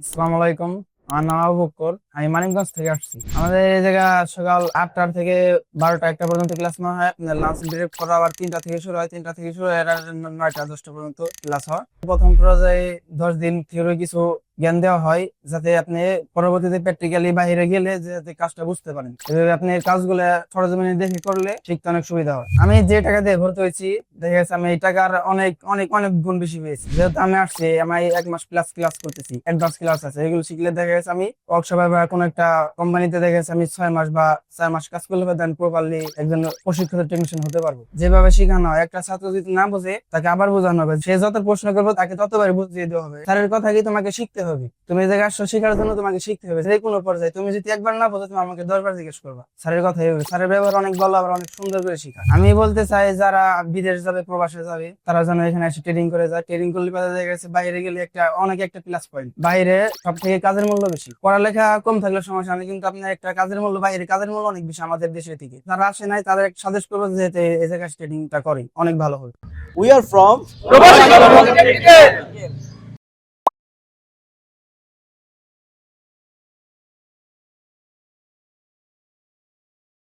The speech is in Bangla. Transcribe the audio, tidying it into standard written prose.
আসসালামু আলাইকুম। আমার নাম আবু বক্কর। আমি মানিকগঞ্জ থেকে আসছি। আমাদের এই জায়গা সকাল 8টা থেকে 12টা 1টা পর্যন্ত ক্লাস নেওয়া হয়। আপনার লাঞ্চ ব্রেক পরে আবার 3টা থেকে শুরু হয়। 3টা থেকে শুরু হয় আর 9টা 10টা পর্যন্ত ক্লাস হয়। প্রথম পর্যায়ে 10 দিন থিওরি কিছু জ্ঞান দেওয়া হয়, যাতে আপনি পরবর্তীতে প্র্যাকটিক্যালি বাইরে গেলে যাতে কাজটা বুঝতে পারেন। এভাবে আপনি কাজগুলো সরজমিনে দেখে করলে শিখতে অনেক সুবিধা হয়। আমি যে টাকা দিয়ে ভর্তি হয়েছি, দেখা গেছে আমি এই টাকার অনেক অনেক অনেক গুণ বেশি পেয়েছি। যেহেতু আমি আসছি, আমি 1 মাস প্লাস ক্লাস করতেছি, অ্যাডভান্স ক্লাস আছে, এগুলো শিখলে দেখা গেছে আমি ওয়ার্কশপে বা কোনো একটা কোম্পানিতে দেখা গেছে আমি 6 মাস বা 4 মাস কাজ করলে দেন প্রপারলি একজন প্রশিক্ষিত টেকনিশিয়ান হতে পারবো। যেভাবে শেখানো হয়, একটা ছাত্র যদি না বোঝে তাকে আবার বোঝানো হবে, সে যত প্রশ্ন করবে তাকে ততবার বুঝিয়ে দেওয়া হবে। স্যারের কথা কি তোমাকে শিখতে হবে, তুমি এই জায়গায় আসছো শেখার জন্য, তোমাকে শিখতে হবে যে কোনো পর্যায়ে। তুমি যদি একবার না বোঝো, তুমি আমাকে 10বার জিজ্ঞেস করবা। স্যারের কথা হবে, স্যারের ব্যবহার অনেক ভালো, আবার অনেক সুন্দর করে শেখায়। আমি বলতে চাই যারা বিদেশ যাবে, প্রবাসে যাবে, তারা যেন এখানে এসে ট্রেনিং করে যায়। ট্রেনিং করলে পাওয়া যায় গেছে বাইরে গেলে একটা প্লাস পয়েন্ট, বাইরে সব থেকে কাজের মূল্য বেশি। পড়ালেখা কম থাকলে সমস্যা নেই, কিন্তু আপনার একটা কাজের মূল্য, বাইরে কাজের মূল্য অনেক বেশি আমাদের দেশের থেকে। যারা আসে নাই তাদের সাজেস্ট করবো যে এই জায়গায় ট্রেনিংটা করে অনেক ভালো হবে। We are from Robot Technical.